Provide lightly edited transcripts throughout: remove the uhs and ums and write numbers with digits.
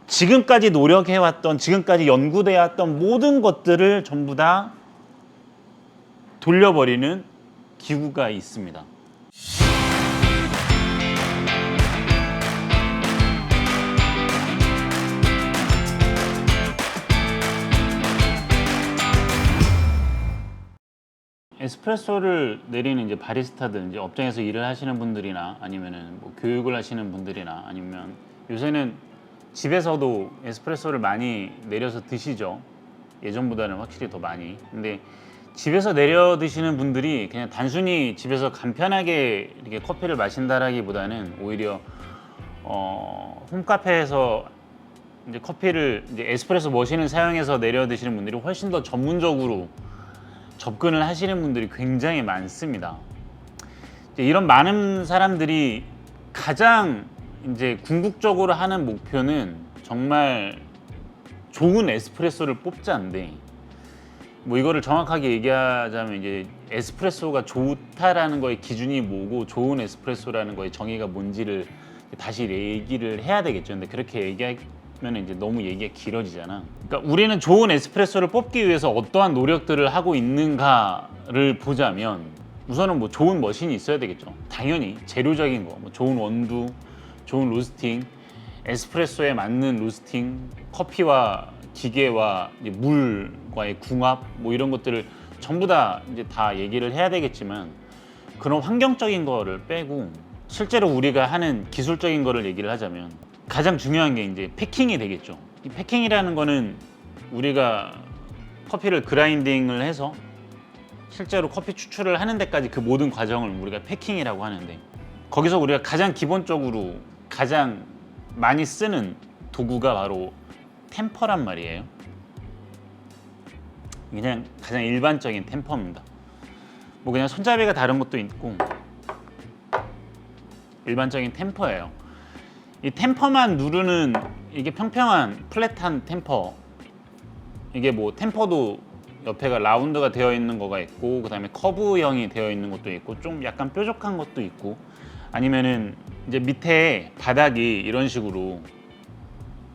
지금까지 노력해왔던, 지금까지 연구되어 왔던 모든 것들을 전부 다 돌려버리는 기구가 있습니다. 에스프레소를 내리는 이제 바리스타들, 이제 업장에서 일을 하시는 분들이나 아니면은 뭐 교육을 하시는 분들이나 아니면 요새는 집에서도 에스프레소를 많이 내려서 드시죠. 예전보다는 확실히 더 많이. 근데 집에서 내려 드시는 분들이 그냥 단순히 집에서 간편하게 이렇게 커피를 마신다라기보다는 오히려 홈카페에서 이제 커피를 이제 에스프레소 머신을 사용해서 내려 드시는 분들이 훨씬 더 전문적으로 접근을 하시는 분들이 굉장히 많습니다. 이런 많은 사람들이 가장 이제 궁극적으로 하는 목표는 정말 좋은 에스프레소를 뽑자인데, 뭐 이거를 정확하게 얘기하자면 이제 에스프레소가 좋다라는 거의 기준이 뭐고 좋은 에스프레소라는 거의 정의가 뭔지를 다시 얘기를 해야 되겠죠. 근데 그렇게 얘기하면 이제 너무 얘기가 길어지잖아. 그러니까 우리는 좋은 에스프레소를 뽑기 위해서 어떠한 노력들을 하고 있는가를 보자면 우선은 뭐 좋은 머신이 있어야 되겠죠. 당연히 재료적인 거, 뭐 좋은 원두, 좋은 로스팅, 에스프레소에 맞는 로스팅, 커피와 기계와 이제 물과의 궁합, 뭐 이런 것들을 전부 다 이제 다 얘기를 해야 되겠지만, 그런 환경적인 거를 빼고 실제로 우리가 하는 기술적인 거를 얘기를 하자면 가장 중요한 게 이제 패킹이 되겠죠. 이 패킹이라는 거는 우리가 커피를 그라인딩을 해서 실제로 커피 추출을 하는 데까지 그 모든 과정을 우리가 패킹이라고 하는데, 거기서 우리가 가장 기본적으로 가장 많이 쓰는 도구가 바로 템퍼란 말이에요. 그냥 가장 일반적인 템퍼입니다. 뭐 그냥 손잡이가 다른 것도 있고 일반적인 템퍼예요. 이 템퍼만 누르는, 이게 평평한 플랫한 템퍼, 이게 뭐 템퍼도 옆에가 라운드가 되어 있는 거가 있고 그 다음에 커브형이 되어 있는 것도 있고 좀 약간 뾰족한 것도 있고, 아니면은 이제 밑에 바닥이 이런 식으로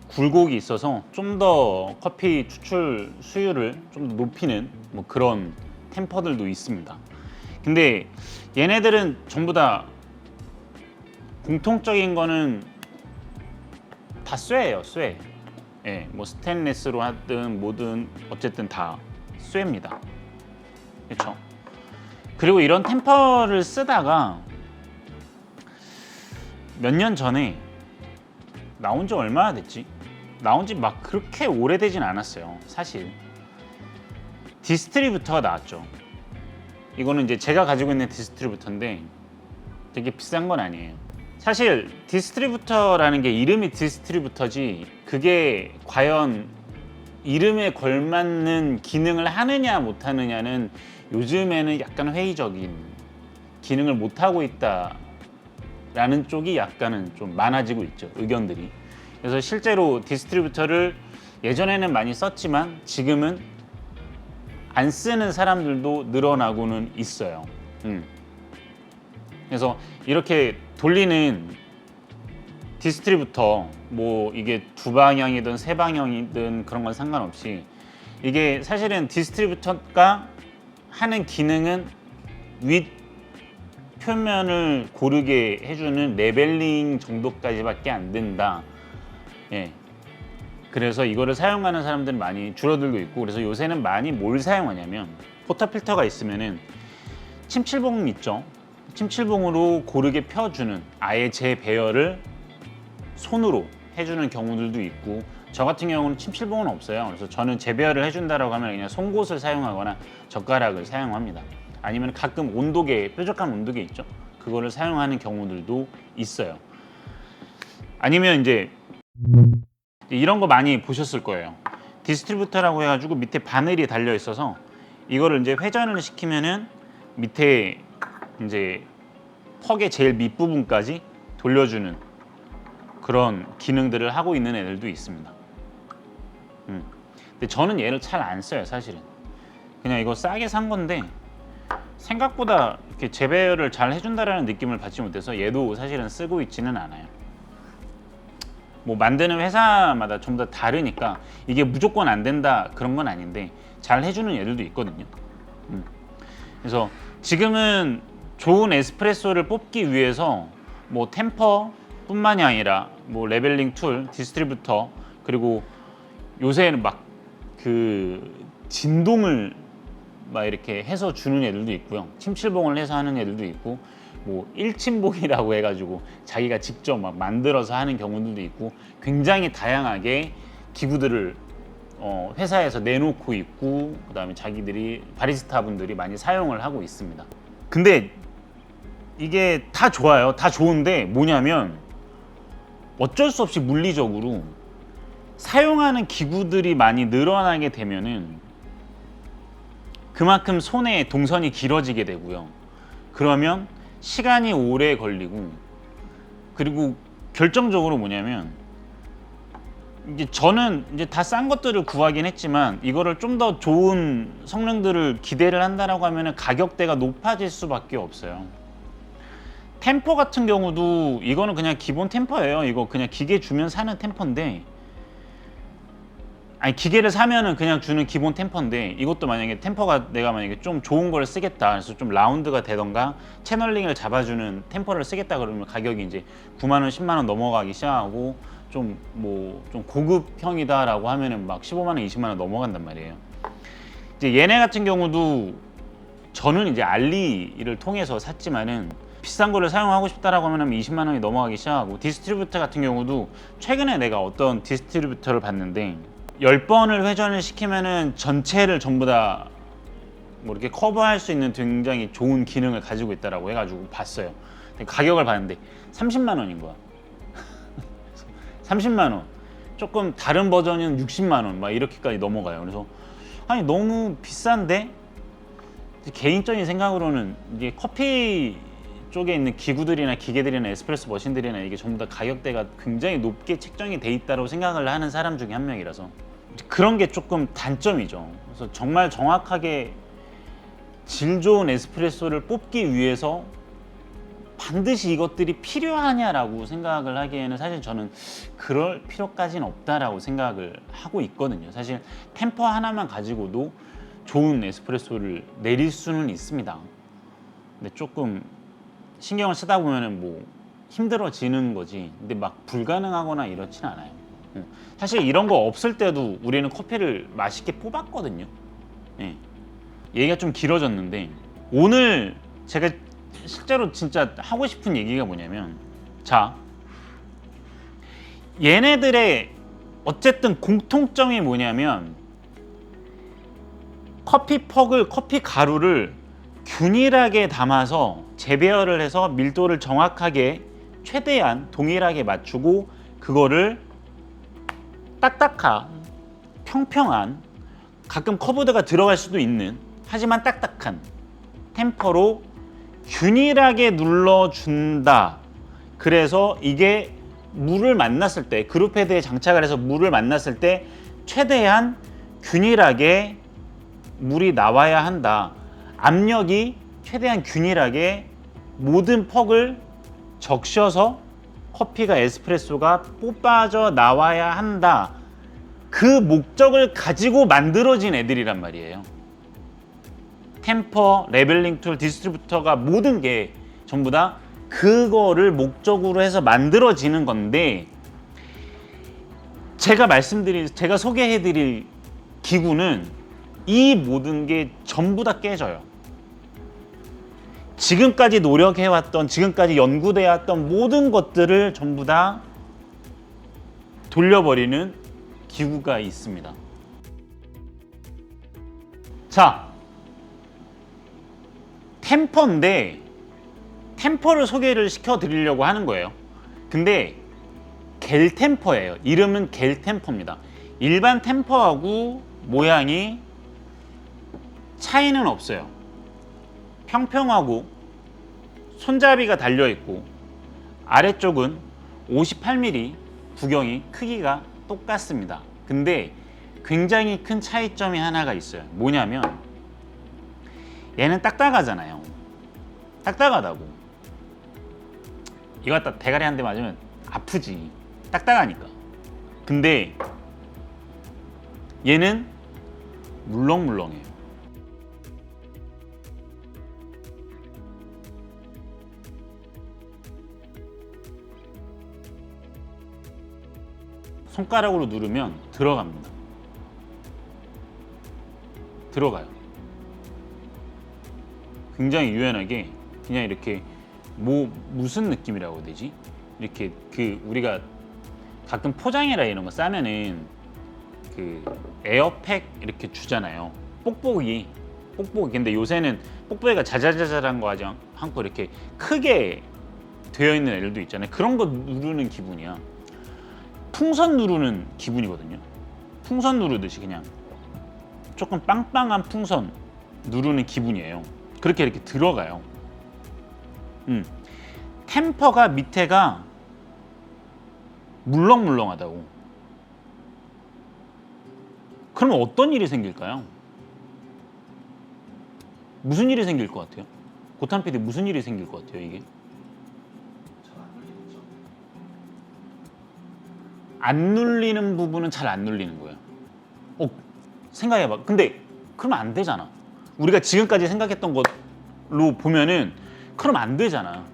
굴곡이 있어서 좀 더 커피 추출 수율을 좀 더 높이는 뭐 그런 템퍼들도 있습니다. 근데 얘네들은 전부 다 공통적인 거는 다 쇠예요, 쇠. 예, 뭐 스테인리스로 하든 뭐든 어쨌든 다 쇠입니다. 그렇죠? 그리고 이런 템퍼를 쓰다가 몇 년 전에, 나온 지 얼마나 됐지? 나온 지 막 그렇게 오래되진 않았어요, 사실. 디스트리뷰터가 나왔죠. 이거는 이제 제가 가지고 있는 디스트리뷰터인데 되게 비싼 건 아니에요. 사실 디스트리뷰터라는 게 이름이 디스트리뷰터지 그게 과연 이름에 걸맞는 기능을 하느냐 못하느냐는 요즘에는 약간 회의적인, 기능을 못하고 있다라는 쪽이 약간은 좀 많아지고 있죠, 의견들이. 그래서 실제로 디스트리뷰터를 예전에는 많이 썼지만 지금은 안 쓰는 사람들도 늘어나고는 있어요. 그래서 이렇게 돌리는 디스트리뷰터, 뭐 이게 두 방향이든 세 방향이든 그런 건 상관없이, 이게 사실은 디스트리뷰터가 하는 기능은 윗 표면을 고르게 해주는 레벨링 정도까지밖에 안 된다. 예. 그래서 이거를 사용하는 사람들은 많이 줄어들고 있고, 그래서 요새는 많이 뭘 사용하냐면 포터필터가 있으면은 침칠봉 있죠. 침칠봉으로 고르게 펴주는, 아예 제 배열을 손으로 해주는 경우들도 있고, 저 같은 경우는 침칠봉은 없어요. 그래서 저는 재배열을 해준다라고 하면 그냥 송곳을 사용하거나 젓가락을 사용합니다. 아니면 가끔 온도계, 뾰족한 온도계 있죠. 그거를 사용하는 경우들도 있어요. 아니면 이제 이런 거 많이 보셨을 거예요. 디스트리뷰터라고 해가지고 밑에 바늘이 달려 있어서 이거를 이제 회전을 시키면은 밑에 이제 턱의 제일 밑부분까지 돌려주는 그런 기능들을 하고 있는 애들도 있습니다. 근데 저는 얘를 잘 안 써요, 사실은. 그냥 이거 싸게 산 건데 생각보다 이렇게 재배열을 잘 해준다라는 느낌을 받지 못해서 얘도 사실은 쓰고 있지는 않아요. 뭐 만드는 회사마다 전부 다 다르니까 이게 무조건 안 된다 그런 건 아닌데 잘 해주는 애들도 있거든요. 그래서 지금은 좋은 에스프레소를 뽑기 위해서 뭐 템퍼뿐만이 아니라 뭐 레벨링 툴, 디스트리뷰터, 그리고 요새는 막 그 진동을 막 이렇게 해서 주는 애들도 있고요. 침칠봉을 해서 하는 애들도 있고, 뭐 일침봉이라고 해가지고 자기가 직접 막 만들어서 하는 경우들도 있고, 굉장히 다양하게 기구들을 회사에서 내놓고 있고, 그다음에 자기들이 바리스타 분들이 많이 사용을 하고 있습니다. 근데 이게 다 좋아요. 다 좋은데 뭐냐면 어쩔 수 없이 물리적으로 사용하는 기구들이 많이 늘어나게 되면은 그만큼 손의 동선이 길어지게 되고요. 그러면 시간이 오래 걸리고, 그리고 결정적으로 뭐냐면 이제 저는 이제 다 싼 것들을 구하긴 했지만 이거를 좀 더 좋은 성능들을 기대를 한다라고 하면은 가격대가 높아질 수밖에 없어요. 템퍼 같은 경우도 이거는 그냥 기본 템퍼예요. 이거 그냥 기계 주면 사는 템퍼인데, 아니 기계를 사면은 그냥 주는 기본 템퍼인데, 이것도 만약에 템퍼가 내가 만약에 좀 좋은 걸 쓰겠다, 그래서 좀 라운드가 되던가 채널링을 잡아주는 템퍼를 쓰겠다 그러면 가격이 이제 9만 원, 10만 원 넘어가기 시작하고, 좀 좀 고급형이다라고 하면은 막 15만 원, 20만 원 넘어간단 말이에요. 이제 얘네 같은 경우도 저는 이제 알리를 통해서 샀지만은 비싼 거를 사용하고 싶다라고 하면 20만 원이 넘어가기 시작하고, 디스트리뷰터 같은 경우도 최근에 내가 어떤 디스트리뷰터를 봤는데 10번을 회전을 시키면은 전체를 전부 다 뭐 이렇게 커버할 수 있는 굉장히 좋은 기능을 가지고 있다라고 해가지고 봤어요. 가격을 봤는데 30만 원인 거야. 30만 원. 조금 다른 버전은 60만 원 막 이렇게까지 넘어가요. 그래서 아니 너무 비싼데? 개인적인 생각으로는 이게 커피 쪽에 있는 기구들이나 기계들이나 에스프레소 머신들이나 이게 전부 다 가격대가 굉장히 높게 책정이 돼 있다고 생각을 하는 사람 중에 한 명이라서 그런 게 조금 단점이죠. 그래서 정말 정확하게 질 좋은 에스프레소를 뽑기 위해서 반드시 이것들이 필요하냐라고 생각을 하기에는 사실 저는 그럴 필요까지는 없다라고 생각을 하고 있거든요. 사실 템퍼 하나만 가지고도 좋은 에스프레소를 내릴 수는 있습니다. 근데 조금 신경을 쓰다 보면은 뭐 힘들어지는 거지, 근데 막 불가능하거나 이렇진 않아요. 사실 이런 거 없을 때도 우리는 커피를 맛있게 뽑았거든요. 예. 얘기가 좀 길어졌는데 오늘 제가 실제로 진짜 하고 싶은 얘기가 뭐냐면, 자, 얘네들의 어쨌든 공통점이 뭐냐면 커피퍽을, 커피 가루를 균일하게 담아서 재배열을 해서 밀도를 정확하게 최대한 동일하게 맞추고, 그거를 딱딱한, 평평한, 가끔 커브드가 들어갈 수도 있는, 하지만 딱딱한 템퍼로 균일하게 눌러준다. 그래서 이게 물을 만났을 때, 그룹 헤드에 장착을 해서 물을 만났을 때 최대한 균일하게 물이 나와야 한다. 압력이 최대한 균일하게 모든 퍽을 적셔서 커피가, 에스프레소가 뽑아져 나와야 한다. 그 목적을 가지고 만들어진 애들이란 말이에요. 템퍼, 레벨링 툴, 디스트리뷰터가 모든 게 전부 다 그거를 목적으로 해서 만들어지는 건데, 제가 소개해드릴 기구는 이 모든 게 전부 다 깨져요. 지금까지 노력해왔던, 지금까지 연구되어왔던 모든 것들을 전부 다 돌려버리는 기구가 있습니다. 자, 템퍼인데 템퍼를 소개를 시켜드리려고 하는 거예요. 근데 겔 템퍼예요. 이름은 겔 템퍼입니다. 일반 템퍼하고 모양이 차이는 없어요. 평평하고 손잡이가 달려있고 아래쪽은 58mm 구경이 크기가 똑같습니다. 근데 굉장히 큰 차이점이 하나가 있어요. 뭐냐면 얘는 딱딱하잖아요. 딱딱하다고 이거 갖다 대가리 한 대 맞으면 아프지. 딱딱하니까. 근데 얘는 물렁물렁해요. 손가락으로 누르면 들어갑니다. 들어가요. 굉장히 유연하게 그냥 이렇게 무슨 느낌이라고 해야 되지? 이렇게 우리가 가끔 포장이라 이런 거 싸면은 에어팩 이렇게 주잖아요. 뽁뽁이. 근데 요새는 뽁뽁이가 자잘자잘한 거 하지 않고 이렇게 크게 되어 있는 애들도 있잖아요. 그런 거 누르는 기분이야. 풍선 누르는 기분이거든요. 풍선 누르듯이 그냥 조금 빵빵한 풍선 누르는 기분이에요. 그렇게 이렇게 들어가요. 템퍼가 밑에가 물렁물렁하다고. 그러면 어떤 일이 생길까요? 무슨 일이 생길 것 같아요? 고탄 PD 무슨 일이 생길 것 같아요, 이게? 안 눌리는 부분은 잘 안 눌리는 거예요. 생각해봐. 근데 그러면 안 되잖아. 우리가 지금까지 생각했던 것로 보면은 그러면 안 되잖아.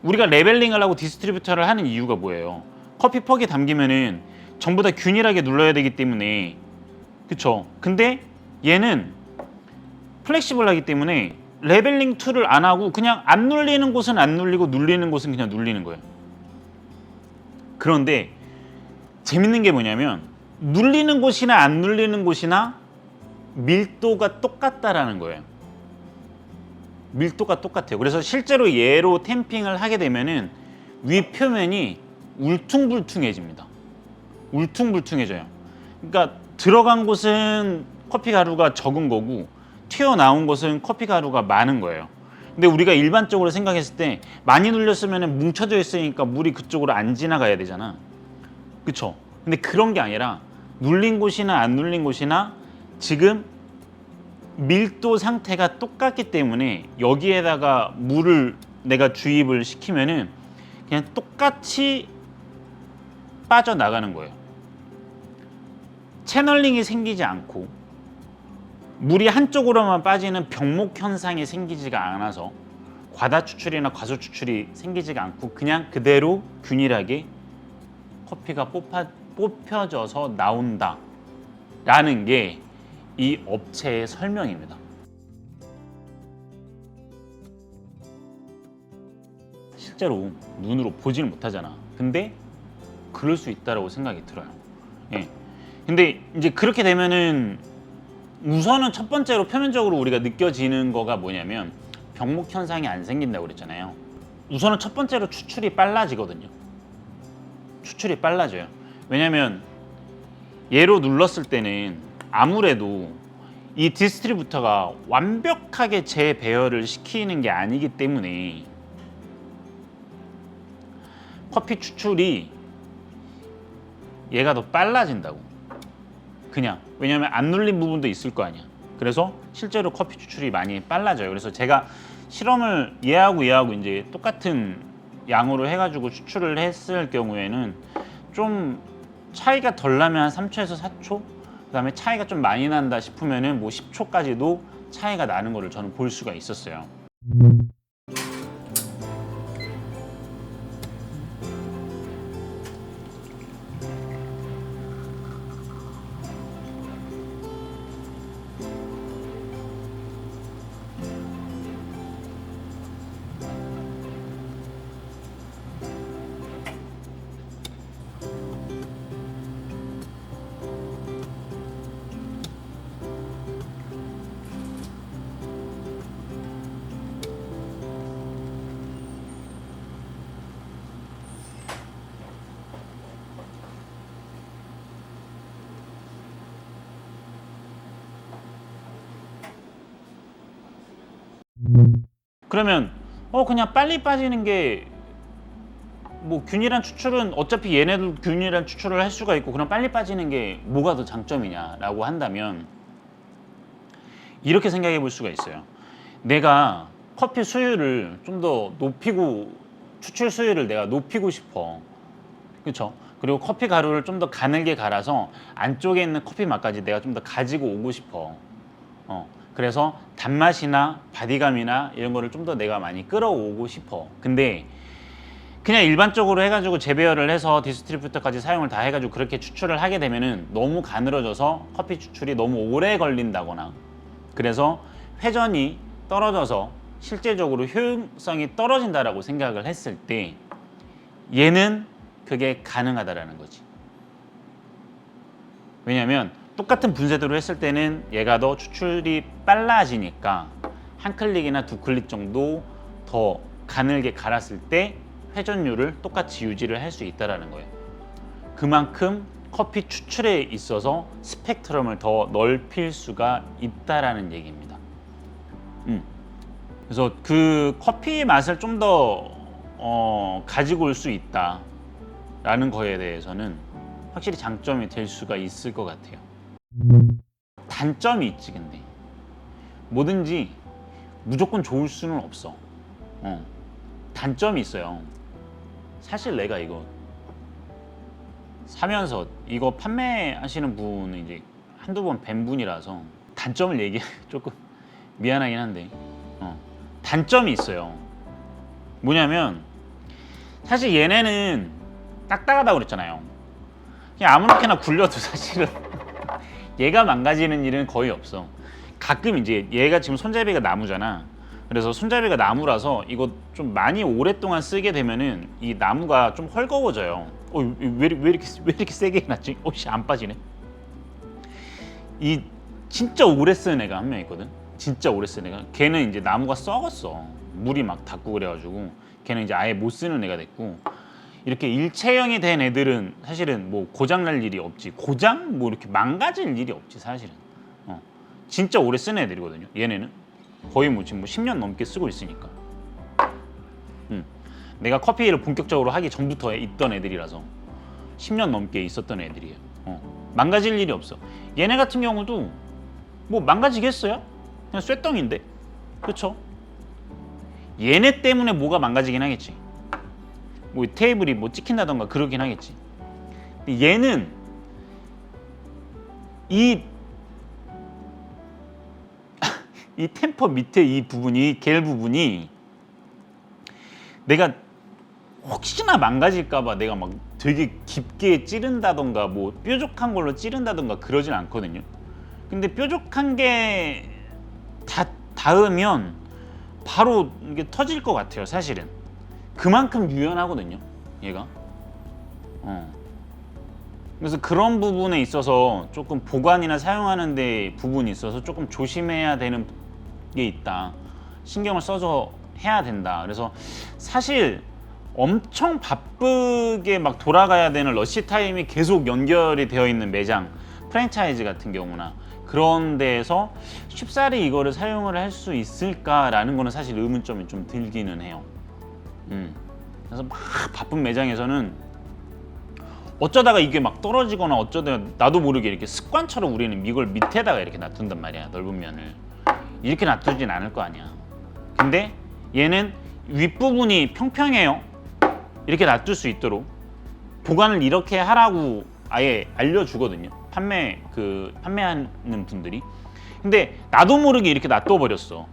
우리가 레벨링을 하고 디스트리뷰터를 하는 이유가 뭐예요? 커피 퍽에 담기면은 전부 다 균일하게 눌러야 되기 때문에, 그쵸? 근데 얘는 플렉시블하기 때문에 레벨링 툴을 안 하고 그냥 안 눌리는 곳은 안 눌리고 눌리는 곳은 그냥 눌리는 거예요. 그런데 재밌는 게 뭐냐면 눌리는 곳이나 안 눌리는 곳이나 밀도가 똑같다라는 거예요. 밀도가 똑같아요. 그래서 실제로 얘로 탬핑을 하게 되면은 위 표면이 울퉁불퉁해집니다. 울퉁불퉁해져요. 그러니까 들어간 곳은 커피 가루가 적은 거고 튀어나온 곳은 커피 가루가 많은 거예요. 근데 우리가 일반적으로 생각했을 때 많이 눌렸으면 뭉쳐져 있으니까 물이 그쪽으로 안 지나가야 되잖아. 그쵸? 근데 그런 게 아니라 눌린 곳이나 안 눌린 곳이나 지금 밀도 상태가 똑같기 때문에 여기에다가 물을 내가 주입을 시키면은 그냥 똑같이 빠져나가는 거예요. 채널링이 생기지 않고 물이 한쪽으로만 빠지는 병목 현상이 생기지가 않아서 과다 추출이나 과소 추출이 생기지가 않고 그냥 그대로 균일하게 커피가 뽑혀져서 나온다 라는 게 이 업체의 설명입니다. 실제로 눈으로 보지는 못하잖아. 근데 그럴 수 있다고 생각이 들어요. 예. 근데 이제 그렇게 되면은 우선은 첫 번째로 표면적으로 우리가 느껴지는 거가 뭐냐면 병목 현상이 안 생긴다고 그랬잖아요. 우선은 첫 번째로 추출이 빨라지거든요. 추출이 빨라져요. 왜냐면 얘로 눌렀을 때는 아무래도 이 디스트리뷰터가 완벽하게 재배열을 시키는 게 아니기 때문에 커피 추출이 얘가 더 빨라진다고. 그냥 왜냐면 안 눌린 부분도 있을 거 아니야. 그래서 실제로 커피 추출이 많이 빨라져요. 그래서 제가 실험을 얘하고 이제 똑같은 양으로 해가지고 추출을 했을 경우에는 좀 차이가 덜 나면 한 3초에서 4초, 그다음에 차이가 좀 많이 난다 싶으면은 뭐 10초까지도 차이가 나는 거를 저는 볼 수가 있었어요. 그러면 그냥 빨리 빠지는 게 뭐 균일한 추출은 어차피 얘네도 균일한 추출을 할 수가 있고 그럼 빨리 빠지는 게 뭐가 더 장점이냐라고 한다면 이렇게 생각해 볼 수가 있어요. 내가 커피 수율을 좀 더 높이고 추출 수율을 내가 높이고 싶어. 그렇죠? 그리고 커피 가루를 좀 더 가늘게 갈아서 안쪽에 있는 커피 맛까지 내가 좀 더 가지고 오고 싶어. 그래서 단맛이나 바디감이나 이런 거를 좀 더 내가 많이 끌어오고 싶어. 근데 그냥 일반적으로 해가지고 재배열을 해서 디스트리뷰터까지 사용을 다 해가지고 그렇게 추출을 하게 되면은 너무 가늘어져서 커피 추출이 너무 오래 걸린다거나, 그래서 회전이 떨어져서 실제적으로 효용성이 떨어진다라고 생각을 했을 때 얘는 그게 가능하다라는 거지. 왜냐면 똑같은 분쇄도로 했을 때는 얘가 더 추출이 빨라지니까 한 클릭이나 두 클릭 정도 더 가늘게 갈았을 때 회전율을 똑같이 유지를 할 수 있다는 거예요. 그만큼 커피 추출에 있어서 스펙트럼을 더 넓힐 수가 있다라는 얘기입니다. 그래서 그 커피 맛을 좀 더 가지고 올 수 있다라는 거에 대해서는 확실히 장점이 될 수가 있을 것 같아요. 단점이 있지. 근데 뭐든지 무조건 좋을 수는 없어. 단점이 있어요. 사실 내가 이거 사면서 이거 판매하시는 분은 이제 한두 번 뵌 분이라서 단점을 얘기 조금 미안하긴 한데 단점이 있어요. 뭐냐면 사실 얘네는 딱딱하다고 그랬잖아요. 그냥 아무렇게나 굴려도 사실은 얘가 망가지는 일은 거의 없어. 가끔 이제 얘가 지금 손잡이가 나무잖아. 그래서 손잡이가 나무라서 이거 좀 많이 오랫동안 쓰게 되면은 이 나무가 좀 헐거워져요. 왜 이렇게 세게 해놨지? 안 빠지네. 이 진짜 오래 쓴 애가 한 명 있거든. 진짜 오래 쓴 애가. 걔는 이제 나무가 썩었어. 물이 막 닿고 그래가지고 걔는 이제 아예 못 쓰는 애가 됐고, 이렇게 일체형이 된 애들은 사실은 뭐 고장 날 일이 없지. 고장 뭐 이렇게 망가질 일이 없지 사실은. 진짜 오래 쓴 애들이거든요. 얘네는 거의 뭐 지금 10년 넘게 쓰고 있으니까. 내가 커피를 본격적으로 하기 전부터 있던 애들이라서 10년 넘게 있었던 애들이에요. 망가질 일이 없어. 얘네 같은 경우도 뭐 망가지겠어요? 그냥 쇠덩인데, 그렇죠? 얘네 때문에 뭐가 망가지긴 하겠지. 뭐 테이블이 뭐 찍힌다던가 그러긴 하겠지. 근데 얘는 이 템퍼 밑에 이 부분이, 겔 부분이 내가 혹시나 망가질까봐 내가 막 되게 깊게 찌른다던가 뭐 뾰족한 걸로 찌른다던가 그러진 않거든요. 근데 뾰족한 게 닿으면 바로 이게 터질 것 같아요 사실은. 그만큼 유연하거든요 얘가. 그래서 그런 부분에 있어서 조금 보관이나 사용하는 데 부분이 있어서 조금 조심해야 되는 게 있다. 신경을 써서 해야 된다. 그래서 사실 엄청 바쁘게 막 돌아가야 되는 러시 타임이 계속 연결이 되어 있는 매장, 프랜차이즈 같은 경우나 그런 데에서 쉽사리 이거를 사용을 할 수 있을까라는 거는 사실 의문점이 좀 들기는 해요. 그래서 막 바쁜 매장에서는 어쩌다가 이게 막 떨어지거나 어쩌다 나도 모르게 이렇게 습관처럼 우리는 이걸 밑에다가 이렇게 놔둔단 말이야. 넓은 면을 이렇게 놔두진 않을 거 아니야. 근데 얘는 윗부분이 평평해요. 이렇게 놔둘 수 있도록 보관을 이렇게 하라고 아예 알려주거든요. 판매하는 분들이. 근데 나도 모르게 이렇게 놔둬 버렸어.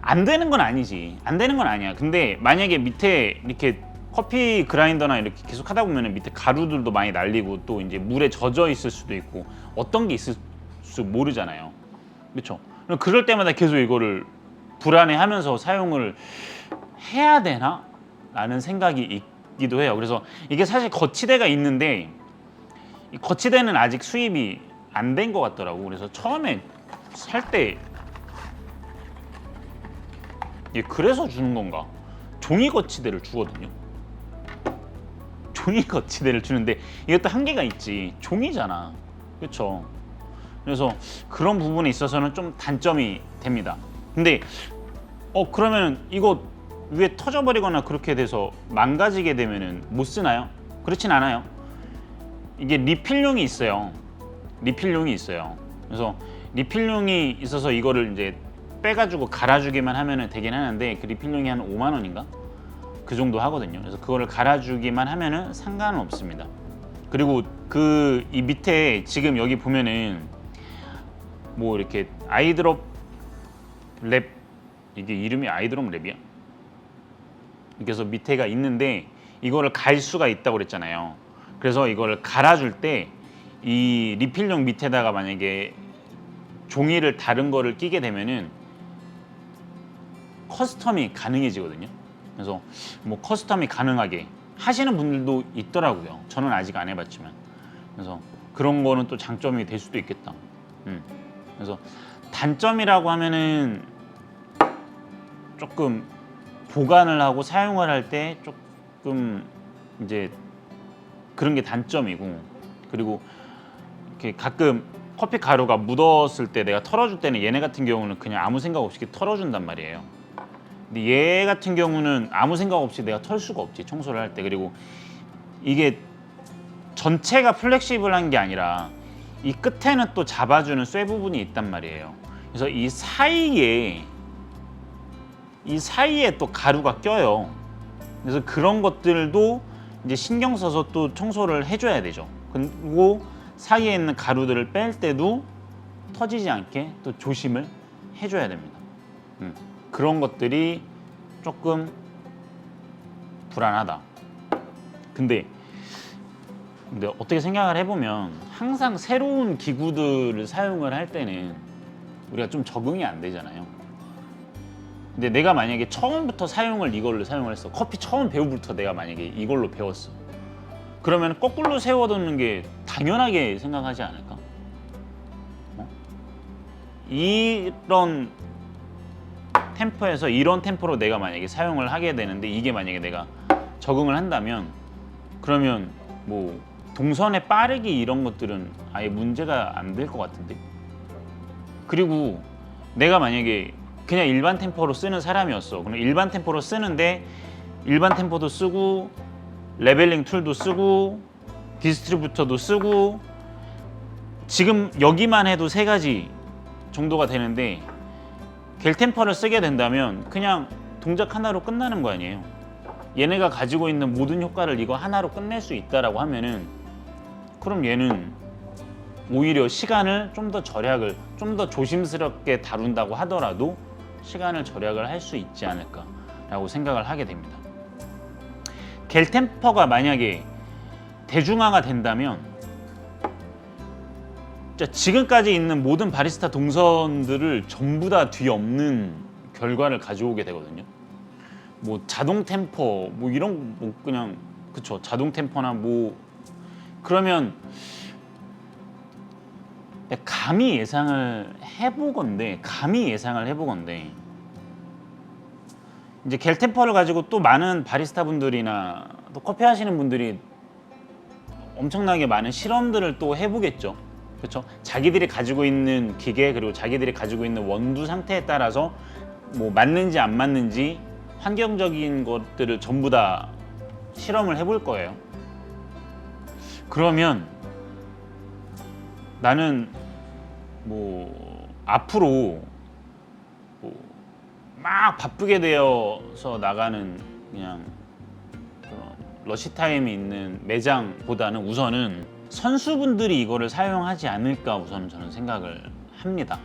안 되는 건 아니지. 안 되는 건 아니야. 근데 만약에 밑에 이렇게 커피 그라인더나 이렇게 계속 하다 보면 밑에 가루들도 많이 날리고 또 이제 물에 젖어 있을 수도 있고 어떤 게 있을 수 모르잖아요. 그렇죠? 그럴 때마다 계속 이거를 불안해하면서 사용을 해야 되나? 라는 생각이 있기도 해요. 그래서 이게 사실 거치대가 있는데 이 거치대는 아직 수입이 안 된 것 같더라고. 그래서 처음에 살 때 이게 그래서 주는 건가? 종이 거치대를 주거든요. 종이 거치대를 주는데 이것도 한계가 있지. 종이잖아. 그렇죠? 그래서 그런 부분에 있어서는 좀 단점이 됩니다. 근데 그러면 이거 위에 터져버리거나 그렇게 돼서 망가지게 되면은 못 쓰나요? 그렇진 않아요. 이게 리필용이 있어요. 리필용이 있어요. 그래서 리필용이 있어서 이거를 이제 빼가지고 갈아주기만 하면은 되긴 하는데 그 리필용이 한 5만 원인가? 그 정도 하거든요. 그래서 그거를 갈아주기만 하면은 상관은 없습니다. 그리고 이 밑에 지금 여기 보면은 뭐 이렇게 아이드롭 랩, 이게 이름이 아이드롭 랩이야? 그래서 밑에가 있는데 이거를 갈 수가 있다고 그랬잖아요. 그래서 이거를 갈아줄 때 이 리필용 밑에다가 만약에 종이를 다른 거를 끼게 되면은 커스텀이 가능해지거든요. 그래서 뭐 커스텀이 가능하게 하시는 분들도 있더라고요. 저는 아직 안 해봤지만. 그래서 그런 거는 또 장점이 될 수도 있겠다. 그래서 단점이라고 하면은 조금 보관을 하고 사용을 할 때 조금 이제 그런 게 단점이고, 그리고 이렇게 가끔 커피 가루가 묻었을 때 내가 털어줄 때는 얘네 같은 경우는 그냥 아무 생각 없이 이렇게 털어준단 말이에요. 근데 얘 같은 경우는 아무 생각 없이 내가 털 수가 없지, 청소를 할 때. 그리고 이게 전체가 플렉시블한 게 아니라 이 끝에는 또 잡아주는 쇠 부분이 있단 말이에요. 그래서 이 사이에 또 가루가 껴요. 그래서 그런 것들도 이제 신경 써서 또 청소를 해줘야 되죠. 그리고 사이에 있는 가루들을 뺄 때도 터지지 않게 또 조심을 해줘야 됩니다. 그런 것들이 조금 불안하다. 근데 어떻게 생각을 해보면 항상 새로운 기구들을 사용을 할 때는 우리가 좀 적응이 안 되잖아요. 근데 내가 만약에 처음부터 이걸로 사용을 했어. 커피 처음 배우부터 내가 만약에 이걸로 배웠어. 그러면 거꾸로 세워두는 게 당연하게 생각하지 않을까? 이런 템포에서 이런 템포로 내가 만약에 사용을 하게 되는데, 이게 만약에 내가 적응을 한다면, 그러면 뭐 동선의 빠르기 이런 것들은 아예 문제가 안 될 것 같은데. 그리고 내가 만약에 그냥 일반 템포로 쓰는 사람이었어. 그럼 일반 템포로 쓰는데 일반 템포도 쓰고 레벨링 툴도 쓰고 디스트리뷰터도 쓰고, 지금 여기만 해도 3가지 정도가 되는데 겔템퍼를 쓰게 된다면 그냥 동작 하나로 끝나는 거 아니에요. 얘네가 가지고 있는 모든 효과를 이거 하나로 끝낼 수 있다라고 하면은, 그럼 얘는 오히려 시간을 좀 더 절약을, 좀 더 조심스럽게 다룬다고 하더라도 시간을 절약을 할 수 있지 않을까라고 생각을 하게 됩니다. 겔템퍼가 만약에 대중화가 된다면 지금까지 있는 모든 바리스타 동선들을 전부 다 뒤엎는 결과를 가져오게 되거든요. 뭐 자동 템퍼 뭐 이런 뭐 그냥 그쵸, 자동 템퍼나 뭐, 그러면 감히 예상을 해보건데 이제 겔템퍼를 가지고 또 많은 바리스타 분들이나 또 커피 하시는 분들이 엄청나게 많은 실험들을 또 해보겠죠. 그렇죠? 자기들이 가지고 있는 기계, 그리고 자기들이 가지고 있는 원두 상태에 따라서 뭐 맞는지 안 맞는지 환경적인 것들을 전부 다 실험을 해볼 거예요. 그러면 나는 뭐 앞으로 뭐 막 바쁘게 되어서 나가는 그냥 그런 러시타임이 있는 매장보다는 우선은 선수분들이 이거를 사용하지 않을까 우선은 저는 생각을 합니다.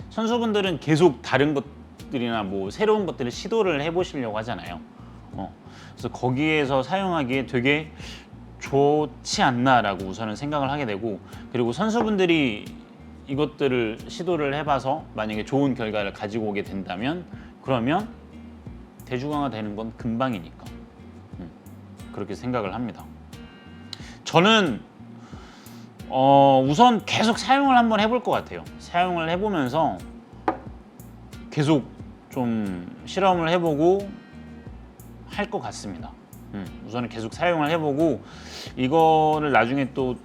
선수분들은 계속 다른 것들이나 뭐 새로운 것들을 시도를 해보시려고 하잖아요. 그래서 거기에서 사용하기에 되게 좋지 않나라고 우선은 생각을 하게 되고, 그리고 선수분들이 이것들을 시도를 해봐서 만약에 좋은 결과를 가지고 오게 된다면, 그러면 대중화가 되는 건 금방이니까 그렇게 생각을 합니다. 저는 우선 계속 사용을 한번 해볼 것 같아요. 사용을 해보면서 계속 좀 실험을 해보고 할 것 같습니다. 우선은 계속 사용을 해보고 이거를 나중에 또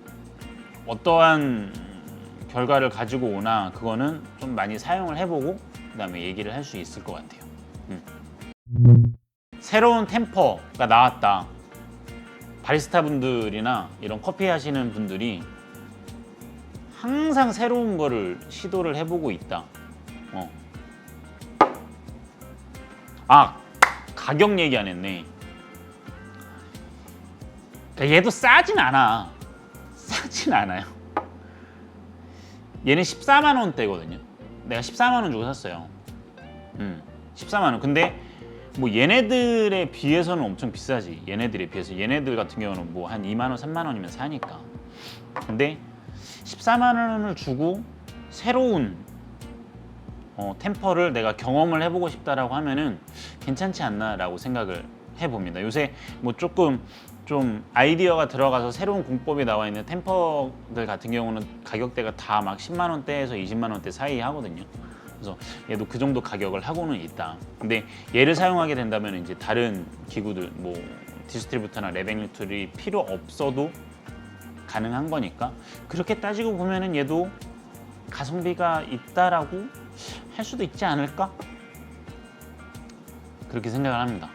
어떠한 결과를 가지고 오나 그거는 좀 많이 사용을 해보고 그 다음에 얘기를 할 수 있을 것 같아요. 새로운 템퍼가 나왔다. 바리스타 분들이나 이런 커피 하시는 분들이 항상 새로운 거를 시도를 해보고 있다. 가격 얘기 안 했네. 그러니까 얘도 싸진 않아. 싸진 않아요. 얘는 14만 원대거든요. 내가 14만 원 주고 샀어요. 14만 원. 근데 뭐 얘네들에 비해서는 엄청 비싸지. 얘네들에 비해서. 얘네들 같은 경우는 뭐 한 2만 원, 3만 원이면 사니까. 근데 14만 원을 주고 새로운 템퍼를 내가 경험을 해보고 싶다라고 하면은 괜찮지 않나라고 생각을 해봅니다. 요새 뭐 조금 좀 아이디어가 들어가서 새로운 공법이 나와 있는 템퍼들 같은 경우는 가격대가 다 막 10만 원대에서 20만 원대 사이 하거든요. 그래서 얘도 그 정도 가격을 하고는 있다. 근데 얘를 사용하게 된다면 이제 다른 기구들 뭐 디스트리뷰터나 레벨 뉴트럴이 필요 없어도 가능한 거니까 그렇게 따지고 보면은 얘도 가성비가 있다라고 할 수도 있지 않을까? 그렇게 생각을 합니다.